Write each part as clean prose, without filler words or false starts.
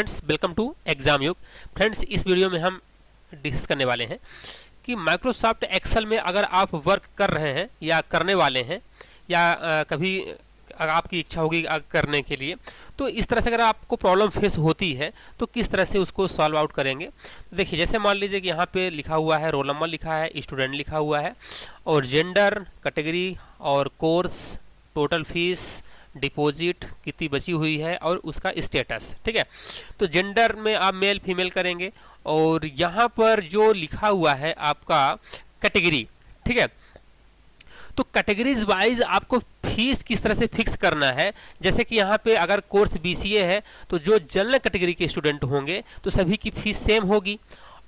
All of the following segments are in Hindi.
फ्रेंड्स, वेलकम टू एग्जाम युग। फ्रेंड्स, इस वीडियो में हम डिस्कस करने वाले हैं कि माइक्रोसॉफ्ट एक्सेल में अगर आप वर्क कर रहे हैं या करने वाले हैं या कभी अगर आपकी इच्छा होगी करने के लिए, तो इस तरह से अगर आपको प्रॉब्लम फेस होती है तो किस तरह से उसको सॉल्व आउट करेंगे। तो देखिए, जैसे मान लीजिए कि यहाँ पे लिखा हुआ है, रोल नंबर लिखा है, स्टूडेंट लिखा हुआ है और जेंडर, कैटेगरी और कोर्स, टोटल फीस, डिपॉजिट कितनी बची हुई है और उसका स्टेटस। ठीक है, तो जेंडर में आप मेल फीमेल करेंगे और यहाँ पर जो लिखा हुआ है आपका कैटेगरी, ठीक है, तो कैटेगरीज वाइज आपको फीस किस तरह से फिक्स करना है। जैसे कि यहाँ पे अगर कोर्स बीसीए है तो जो जनरल कैटेगरी के स्टूडेंट होंगे तो सभी की फीस सेम होगी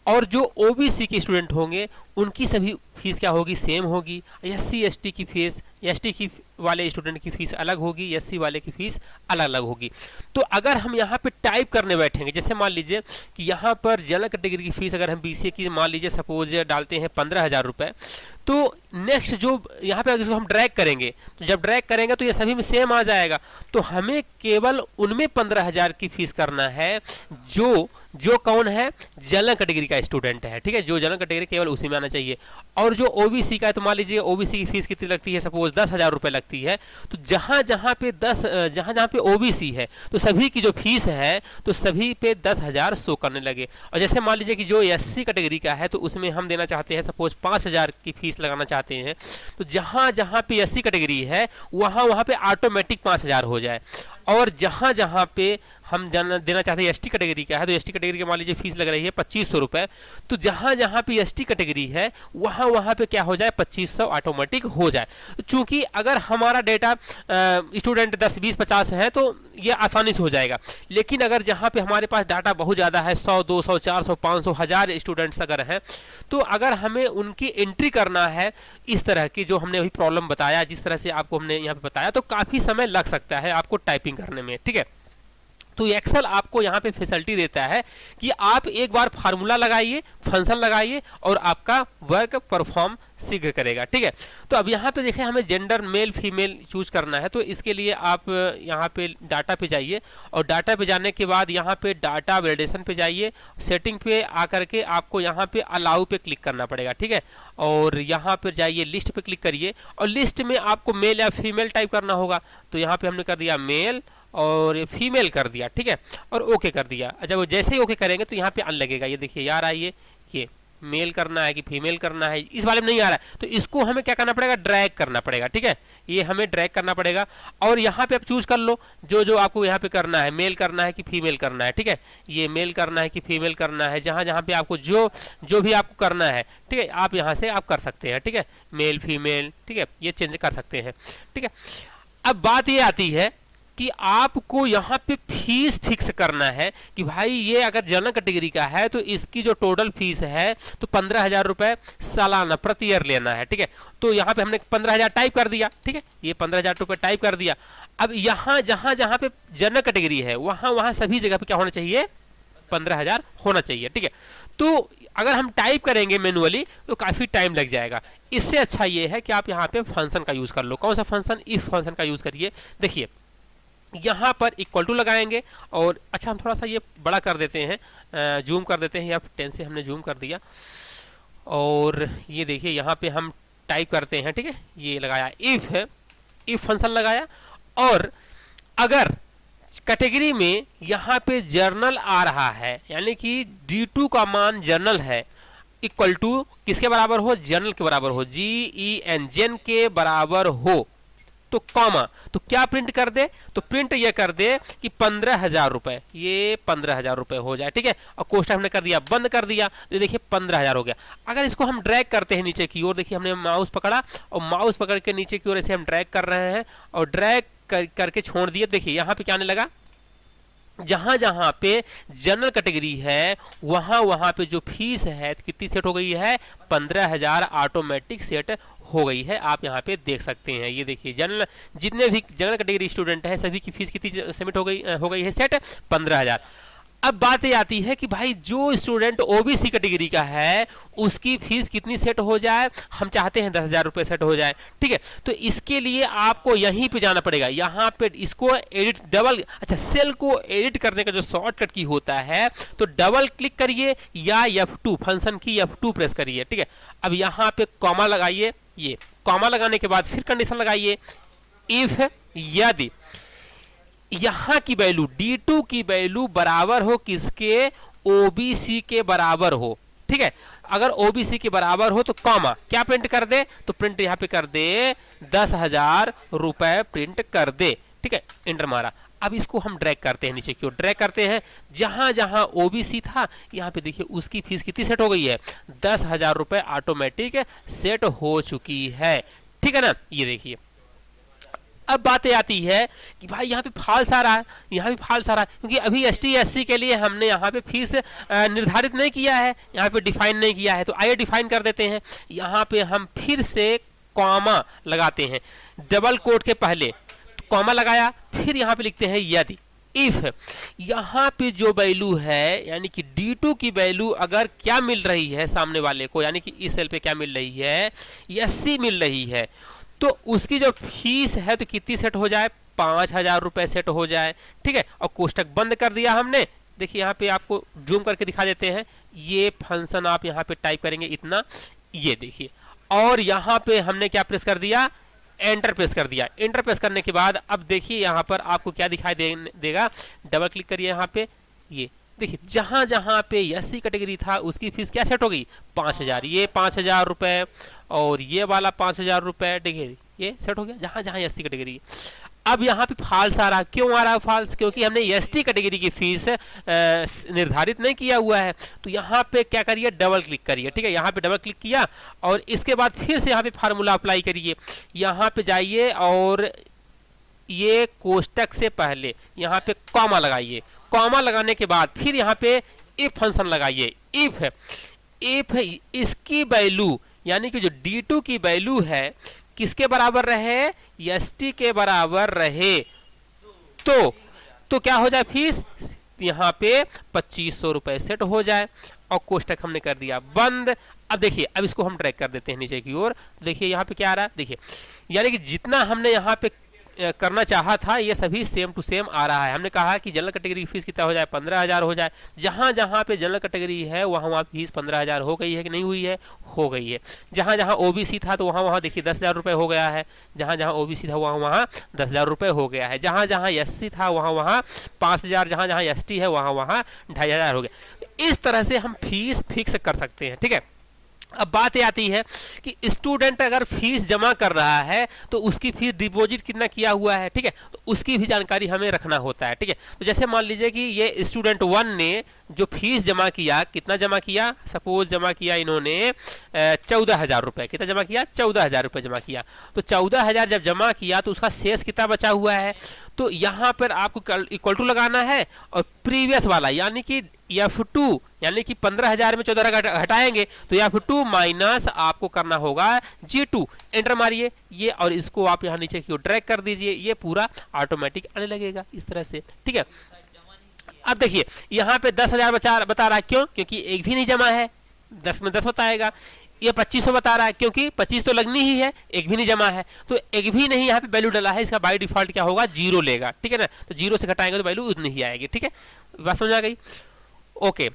और जो ओबीसी के स्टूडेंट होंगे उनकी सभी फीस क्या होगी, सेम होगी। एससी एसटी की फीस, एसटी की वाले स्टूडेंट की फीस अलग होगी, एससी वाले की फीस अलग अलग होगी। तो अगर हम यहाँ पे टाइप करने बैठेंगे, जैसे मान लीजिए कि यहाँ पर जनरल कैटेगरी की फीस अगर हम बीसीए की मान लीजिए सपोज डालते हैं 15,000 रुपये, तो नेक्स्ट जो यहाँ पे इसको हम ड्रैग करेंगे, तो जब ड्रैग करेंगे तो ये सभी में सेम आ जाएगा। तो हमें केवल उनमें 15,000 की फीस करना है जो कौन है, जनरल कैटेगरी का स्टूडेंट है। ठीक है, जो जनरल कैटेगरी केवल उसी में आना चाहिए। और जो ओबीसी का है, तो मान लीजिए ओबीसी की फीस कितनी लगती है, सपोज 10,000 रुपये लगती है। तो जहाँ जहाँ पे ओबीसी है तो सभी की जो फीस है तो सभी पे 10,000 शो करने लगे। और जैसे मान लीजिए कि जो एससी कैटेगरी का है तो उसमें हम देना चाहते हैं सपोज 5,000 की फीस लगाना चाहते हैं, तो जहाँ जहाँ पे एससी कैटेगरी है वहाँ पे ऑटोमेटिक 5,000 हो जाए। और जहाँ जहाँ पे हम देना चाहते हैं एसटी कैटेगरी का है तो एसटी कैटेगरी के मान लीजिए फीस लग रही है 2,500 रुपये, तो जहाँ जहाँ पे एसटी कैटेगरी है वहाँ पे क्या हो जाए, 2,500 ऑटोमेटिक हो जाए। चूँकि अगर हमारा डेटा स्टूडेंट 10, 20, 50 हैं तो ये आसानी से हो जाएगा। लेकिन अगर जहाँ पे हमारे पास डाटा बहुत ज़्यादा है, 100, 200, 400, 500, 1000 स्टूडेंट्स अगर हैं, तो अगर हमें उनकी एंट्री करना है इस तरह की जो हमने अभी प्रॉब्लम बताया, जिस तरह से आपको हमने यहाँ पे बताया, तो काफ़ी समय लग सकता है आपको टाइपिंग करने में। ठीक है, तो एक्सेल आपको यहाँ पे फैसिलिटी देता है कि आप एक बार फार्मूला लगाइए, फंक्शन लगाइए और आपका वर्क परफॉर्म शीघ्र करेगा। ठीक है, तो अब यहाँ पे देखें, हमें जेंडर मेल फीमेल चूज करना है। तो इसके लिए आप यहाँ पे डाटा पे जाइए और डाटा पे जाने के बाद यहाँ पे डाटा वैलिडेशन पे जाइए, सेटिंग पे आकर के आपको यहाँ पे अलाउ पे क्लिक करना पड़ेगा। ठीक है, और यहाँ पर जाइए, लिस्ट पे क्लिक करिए और लिस्ट में आपको मेल या फीमेल टाइप करना होगा। तो यहाँ पे हमने कर दिया मेल और फीमेल कर दिया। ठीक है, और ओके कर दिया। अच्छा, वो जैसे ही ओके करेंगे तो यहाँ पे अन लगेगा। ये देखिए यार, आइए, ये मेल करना है कि फीमेल करना है, इस वाले में नहीं आ रहा है, तो इसको हमें क्या करना पड़ेगा, ड्रैग करना पड़ेगा। ठीक है, ये हमें ड्रैग करना पड़ेगा और यहाँ पे आप चूज कर लो जो आपको यहाँ पे करना है, मेल करना है कि फीमेल करना है। ठीक है, ये मेल करना है कि फीमेल करना है, जहाँ जहाँ पे आपको जो भी आपको करना है, ठीक है, आप यहाँ से आप कर सकते हैं। ठीक है, मेल फीमेल, ठीक है, ये चेंज कर सकते हैं। ठीक है, अब बात ये आती है कि आपको यहाँ पे फीस फिक्स करना है कि भाई ये अगर जनरल कैटेगरी का है तो इसकी जो टोटल फीस है तो 15,000 रुपये सालाना प्रति ईयर लेना है। ठीक है, तो यहाँ पे हमने 15,000 टाइप कर दिया। ठीक है, ये 15,000 रुपये टाइप कर दिया। अब यहाँ जहाँ पे जनरल कैटेगरी है वहाँ सभी जगह पे क्या होना चाहिए, 15,000 होना चाहिए। ठीक है, तो अगर हम टाइप करेंगे मैनुअली तो काफ़ी टाइम लग जाएगा। इससे अच्छा ये है कि आप यहाँ पे फंक्शन का यूज़ कर लो। कौन सा फंक्शन, इफ फंक्शन का यूज़ करिए। देखिए, यहाँ पर इक्वल टू लगाएंगे और अच्छा, हम थोड़ा सा ये बड़ा कर देते हैं, जूम कर देते हैं, या 10 से हमने जूम कर दिया। और ये देखिए यहाँ पे हम टाइप करते हैं। ठीक है, ये लगाया इफ फंक्शन लगाया और अगर कैटेगरी में यहाँ पे जर्नल आ रहा है, यानी कि D2 का मान जर्नल है, इक्वल टू किसके बराबर हो, जर्नल के बराबर हो, GEN जेन के बराबर हो, तो कॉमा, तो क्या प्रिंट कर दे, तो प्रिंट ये कर दे कि 15,000 रुपये, ये 15,000 रुपये हो जाए। ठीक है, और कोष्टक हमने कर दिया, बंद कर दिया, तो देखिए 15,000 हो गया। अगर इसको हम ड्रैग करते हैं नीचे की ओर, देखिए हमने माउस पकड़ा और माउस पकड़ के नीचे की ओर ऐसे हम ड्रैग कर रहे हैं और ड्रैग करके छोड़ दिए। देखिए यहाँ पे क्या आने लगा, जहां जहां पे जनरल कैटेगरी है वहां पे जो फीस है कितनी सेट हो गई है, 15,000 ऑटोमेटिक सेट हो गई है। आप यहाँ पे देख सकते हैं, ये देखिए जनरल, जितने भी जनरल कैटेगरी स्टूडेंट है सभी की फीस कितनी सबमिट हो गई है सेट, 15,000। अब बात ये आती है कि भाई जो स्टूडेंट ओबीसी कैटेगरी का है उसकी फीस कितनी सेट हो जाए, हम चाहते हैं 10,000 रुपये सेट हो जाए, ठीक है। तो इसके लिए आपको यहीं पे जाना पड़ेगा, यहाँ पे इसको एडिट डबल, अच्छा सेल को एडिट करने का जो शॉर्टकट की होता है तो डबल क्लिक करिए या F2 फंक्शन की F2 प्रेस करिए, ठीक है। अब यहाँ पे कॉमा लगाइए, ये कॉमा लगाने के बाद फिर कंडीशन लगाइए, इफ यदि यहां की वैल्यू D2 की वैल्यू बराबर हो किसके, ओबीसी के बराबर हो, ठीक है। अगर ओबीसी के बराबर हो तो कॉमा क्या प्रिंट कर दे, तो प्रिंट यहां पे कर दे 10,000 रुपए प्रिंट कर दे, ठीक है। एंटर मारा। अब इसको हम ड्रैग करते हैं नीचे की ओर, ड्रैग करते हैं जहां जहां ओबीसी था यहाँ पे देखिए उसकी फीस कितनी सेट हो गई है, 10,000 रुपए ऑटोमेटिक सेट हो चुकी है, ठीक है ना। ये देखिए अब बातें आती है कि भाई यहाँ पे फॉल्स आ रहा है, यहाँ भी फॉल्स आ रहा है क्योंकि अभी एसटी एससी के लिए हमने यहाँ पे फीस निर्धारित नहीं किया है, यहाँ पे डिफाइन नहीं किया है। तो आइए डिफाइन कर देते हैं। यहाँ पे हम फिर से कॉमा लगाते हैं, डबल कोट के पहले तो कॉमा लगाया, फिर यहाँ पे लिखते हैं यदि इफ यहाँ पे जो वैल्यू है यानी कि D2 की वैल्यू अगर क्या मिल रही है सामने वाले को, यानी कि इस सेल पे क्या मिल रही है, एससी मिल रही है, तो उसकी जो फीस है तो कितनी सेट हो जाए, 5,000 रुपए सेट हो जाए, ठीक है। और कोष्टक बंद कर दिया हमने। देखिए यहाँ पे आपको जूम करके दिखा देते हैं, ये फंक्शन आप यहाँ पे टाइप करेंगे इतना, ये देखिए, और यहाँ पे हमने क्या प्रेस कर दिया, एंटर प्रेस कर दिया। एंटर प्रेस करने के बाद अब देखिए यहाँ पर आपको क्या दिखाई देगा, डबल क्लिक करिए यहाँ पे, ये देखिए जहां जहां पे एससी कैटेगरी था उसकी फीस क्या सेट हो गई, 5,000, ये 5,000 रुपए और ये वाला 5,000 रुपए, देखिए ये सेट हो गया जहां जहां एससी कैटेगरी। अब यहाँ पे फॉल्स आ रहा, क्यों आ रहा है फॉल्स, क्योंकि हमने एसटी कैटेगरी की फीस निर्धारित नहीं किया हुआ है। तो यहाँ पे क्या करिए, डबल क्लिक करिए, ठीक है। यहाँ पे डबल क्लिक किया और इसके बाद फिर से यहाँ पे फार्मूला अप्लाई करिए, यहाँ पे जाइए और ये कोष्टक से पहले यहाँ पे कॉमा लगाइए, कॉमा लगाने के बाद फिर यहाँ पे इफ फंक्शन लगाइए, इफ इसकी वैल्यू यानी कि जो D2 की वैल्यू है किसके बराबर रहे, एसटी के बराबर रहे, तो क्या हो जाए, फीस यहाँ पे 2,500 रुपए सेट हो जाए और कोष्टक हमने कर दिया बंद। अब देखिए अब इसको हम ड्रैग कर देते हैं नीचे की ओर, देखिए यहाँ पे क्या आ रहा है, देखिए यानी कि जितना हमने यहाँ पे करना चाहा था ये सभी सेम टू सेम आ रहा है। हमने कहा कि जनरल कैटेगरी की फीस कितना हो जाए, 15,000 हो जाए। जहां जहां पे जनरल कैटेगरी है वहां वहां फीस 15,000 हो गई है कि नहीं हुई है, हो गई है। जहां जहां ओबीसी था तो वहां वहां देखिए 10,000 रुपए हो गया है, जहां जहां ओबीसी था वहां वहां 10,000 रुपए हो गया है। जहां जहां एससी था वहां वहां 5,000, जहां जहां एसटी है वहां वहां 2,500 हो गया। इस तरह से हम फीस फिक्स कर सकते हैं, ठीक है। अब बात ये आती है कि स्टूडेंट अगर फीस जमा कर रहा है तो उसकी फीस डिपॉजिट कितना किया हुआ है, ठीक है, तो उसकी भी जानकारी हमें रखना होता है, ठीक है। तो जैसे मान लीजिए कि ये स्टूडेंट 1 ने जो फीस जमा किया, कितना जमा किया, सपोज जमा किया इन्होंने 14,000 रुपए, कितना जमा किया, 14,000 रुपए जमा किया। तो 14,000 जब जमा किया तो उसका शेष कितना बचा हुआ है, तो यहाँ पर आपको इक्वल टू लगाना है और प्रीवियस वाला यानी कि F2 यानी कि 15,000 में 14 हटाएंगे तो F2 माइनस आपको करना होगा G2, एंटर मारिए ये और इसको आप यहाँ नीचे की ओर ड्रैग कर दीजिए, ये पूरा ऑटोमेटिक आने लगेगा इस तरह से, ठीक है। अब देखिए यहाँ पे 10,000 बता रहा है, क्यों, क्योंकि एक भी नहीं जमा है, 10 में 10 बताएगा। ये 2,500 बता रहा है क्योंकि 25 तो लगनी ही है, एक भी नहीं जमा है, तो एक भी नहीं यहाँ पे वैल्यू डाला है, इसका बाय डिफॉल्ट क्या होगा, 0 लेगा, ठीक है ना। तो 0 से घटाएंगे तो वैल्यू उतनी ही आएगी, ठीक है। बात समझ आ गई, ओके।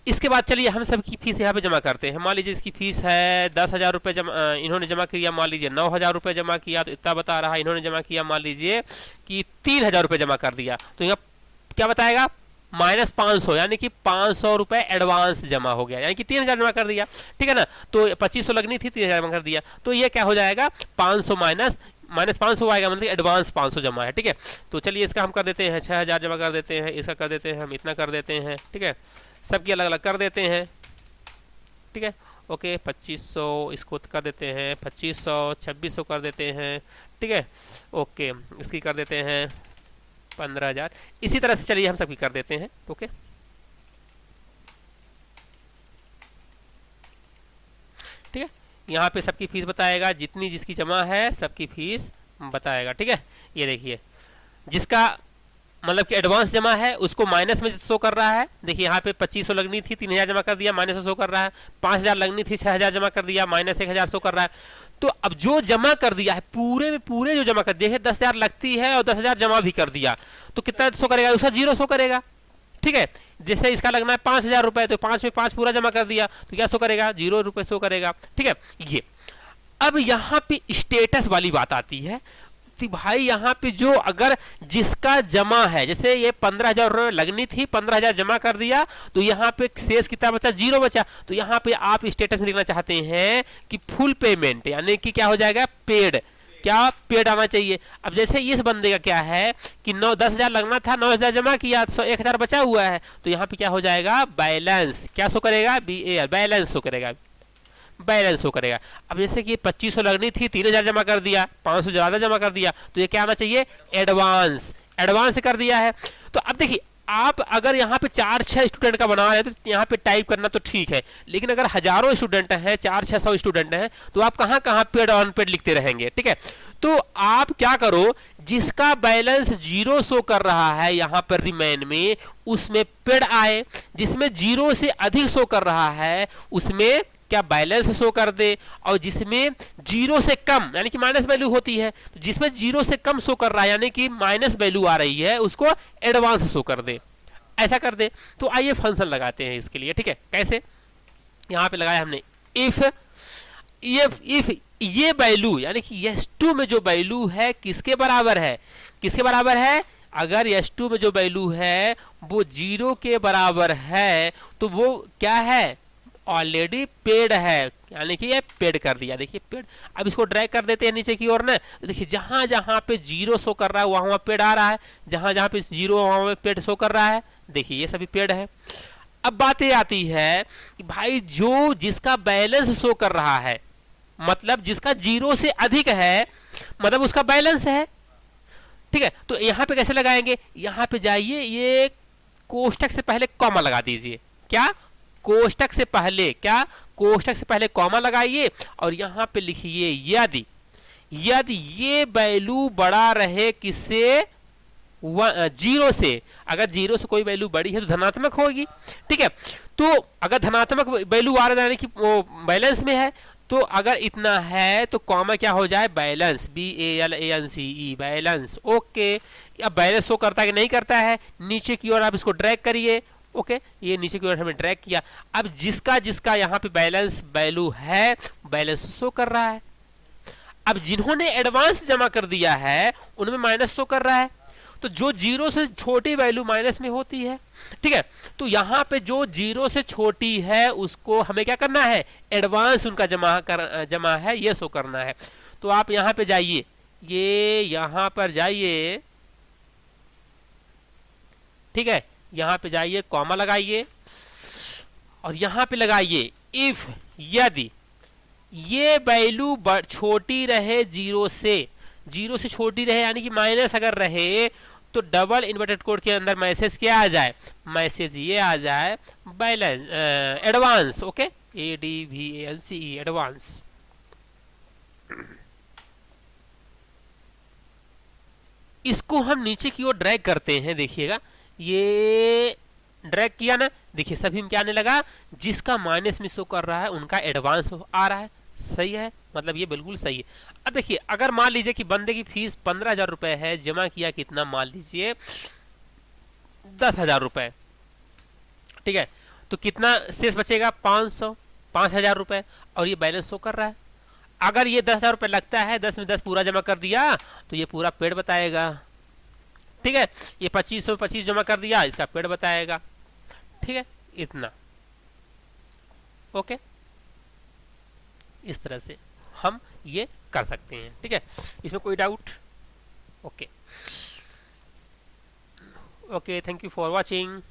इसके बाद चलिए हम सबकी फीस यहाँ पे जमा करते हैं। मान लीजिए इसकी फीस है 10,000 रुपये इन्होंने जमा किया, मान लीजिए 9,000 रुपये जमा किया तो इतना बता रहा है। इन्होंने जमा किया मान लीजिए कि 3,000 रुपये जमा कर दिया, तो यहाँ क्या बताएगा, -500 यानी कि 500 रुपये एडवांस जमा हो गया, यानी कि 3,000 जमा कर दिया, ठीक है ना। तो 2,500 लगनी थी, 3,000 जमा कर दिया, तो ये क्या हो जाएगा, 500 -500 आएगा, मतलब एडवांस 500 जमा है, ठीक है। तो चलिए इसका हम कर देते हैं 6,000 जमा कर देते हैं, इसका कर देते हैं हम इतना कर देते हैं, ठीक है। सबकी अलग अलग कर देते हैं, ठीक है, ओके। 2,500 इसको कर देते हैं, 2,500 2,600 कर देते हैं, ठीक है, ओके। इसकी कर देते हैं 15,000, इसी तरह से चलिए हम सबकी कर देते हैं, ओके। ठीक है, यहाँ पे सबकी फीस बताएगा, जितनी जिसकी जमा है सबकी फीस बताएगा, ठीक है। ये देखिए जिसका मतलब कि एडवांस जमा है उसको माइनस में शो कर रहा है। देखिए यहाँ पे 2500 लगनी थी, 3000 जमा कर दिया, माइनस शो कर रहा है। 5000 लगनी थी, 6000 जमा कर दिया, माइनस 1000 शो कर रहा है। तो अब जो जमा कर दिया है पूरे में पूरे जो जमा कर दिया है, 10,000 लगती है और 10,000 जमा भी कर दिया, तो कितना शो करेगा? उसका जीरो शो करेगा। ठीक है, जैसे इसका लगना है 5,000 रुपए, तो 5 में 5 पूरा जमा कर दिया तो क्या शो करेगा? 0 रुपए शो करेगा। ठीक है, ये अब यहाँ पे स्टेटस वाली बात आती है कि भाई यहाँ पे जो अगर जिसका जमा है, जैसे ये 15,000 रुपये लगनी थी, 15,000 जमा कर दिया, तो यहाँ पे शेष कितना बचा? 0 बचा। तो यहाँ पे आप स्टेटस में लिखना चाहते हैं कि फुल पेमेंट, यानी कि क्या हो जाएगा? पेड। क्या पेड आना चाहिए। अब जैसे इस बंदे का क्या है कि 10,000 लगना था, 9,000 जमा किया, 1,000 बचा हुआ है, तो यहाँ पे क्या हो जाएगा? बैलेंस। क्या शो करेगा? BAL, बैलेंस शो करेगा, बैलेंस शो करेगा। अब जैसे कि 2500 लगनी थी, 3,000 जमा कर दिया, 500 ज़्यादा जमा कर दिया, तो ये क्या आना चाहिए? एडवांस। एडवांस कर दिया है। तो अब देखिए आप अगर यहाँ पे 4-6 स्टूडेंट का बना रहे हैं तो यहाँ पे टाइप करना तो ठीक है, लेकिन अगर हजारों स्टूडेंट हैं, 400-600 स्टूडेंट हैं, तो आप कहाँ कहाँ पेड ऑन पेड लिखते रहेंगे। ठीक है, तो आप क्या करो, जिसका बैलेंस 0 शो कर रहा है यहाँ पर रिमेन में, उसमें पेड आए। जिसमें 0 से अधिक शो कर रहा है उसमें क्या बैलेंस शो कर दे, और जिसमें 0 से कम यानी कि माइनस वैल्यू होती है, तो जिसमें 0 से कम शो कर रहा है यानी कि माइनस वैल्यू आ रही है, उसको एडवांस शो कर दे। ऐसा कर दे। तो आइए फंक्शन लगाते हैं इसके लिए। ठीक है, कैसे? यहाँ पे लगाया हमने इफ ये वैल्यू यानी कि S2 में जो वैल्यू है किसके बराबर है? किसके बराबर है? अगर S2 में जो वैल्यू है वो 0 के बराबर है तो वो क्या है? ऑलरेडी पेड है, यानी कि ये पेड कर दिया। देखिए पेड। अब इसको ड्रैग कर देते हैं नीचे की ओर ना, तो देखिए जहां जहां पे 0 शो कर रहा है वहां पेड आ रहा है, जहां जहां पे 0 वहां पे पेड शो कर रहा है। देखिए ये सभी पेड है। अब बातें आती है कि भाई जो जिसका बैलेंस शो कर रहा है, मतलब जिसका 0 से अधिक है, मतलब उसका बैलेंस है। ठीक है, तो यहाँ पे कैसे लगाएंगे? यहाँ पे जाइए, ये कोष्टक से पहले कॉमा लगा दीजिए। क्या? कोष्टक से पहले क्या? कोष्टक से पहले कॉमा लगाइए और यहाँ पे लिखिए यदि ये वैल्यू बड़ा रहे किससे? 0 से। अगर 0 से कोई वैल्यू बड़ी है तो धनात्मक होगी। ठीक है, तो अगर धनात्मक वैल्यू आ रहा है कि वो बैलेंस में है, तो अगर इतना है तो कॉमा क्या हो जाए? Balance, BALANCE, balance. ओके, अब बैलेंस शो करता है कि नहीं करता है? नीचे की ओर आप इसको ड्रैग करिए। ओके, ये नीचे की ओर हमने ड्रैग किया। अब जिसका जिसका यहाँ पे बैलेंस वैल्यू है, बैलेंस शो कर रहा है। अब जिन्होंने एडवांस जमा कर दिया है उनमें माइनस शो कर रहा है। तो जो 0 से छोटी वैल्यू माइनस में होती है। ठीक है, तो यहाँ पे जो 0 से छोटी है उसको हमें क्या करना है? एडवांस उनका जमा है ये शो करना है। तो आप यहाँ पे जाइए, ये यहाँ पर जाइए। ठीक है, यहाँ पे जाइए, कॉमा लगाइए और यहाँ पे लगाइए इफ यदि ये वैल्यू छोटी रहे 0 से छोटी रहे, यानी कि माइनस अगर रहे, तो डबल इन्वर्टेड कोड के अंदर मैसेज क्या आ जाए? मैसेज ये आ जाए balance, advance. Okay, ADVANCE, advance. इसको हम नीचे की ओर ड्रैग करते हैं। देखिएगा, ये ड्रैग किया ना, देखिए सभी में क्या आने लगा? जिसका माइनस में शो कर रहा है उनका एडवांस आ रहा है। सही है, मतलब ये बिल्कुल सही है। अब देखिए अगर मान लीजिए कि बंदे की फीस 15,000 रुपए है, जमा किया कितना? मान लीजिए 10,000 रुपए। ठीक है, तो कितना शेष बचेगा? 5,000 रुपए, और ये बैलेंस शो कर रहा है। अगर ये 10,000 रुपए लगता है, 10 में 10 पूरा जमा कर दिया, तो ये पूरा पेड बताएगा। ठीक है, ये 2500 में 25 जमा कर दिया, इसका पेड बताएगा। ठीक है, इतना। ओके, इस तरह से हम ये कर सकते हैं। ठीक है, इसमें कोई doubt? Okay, thank you for watching.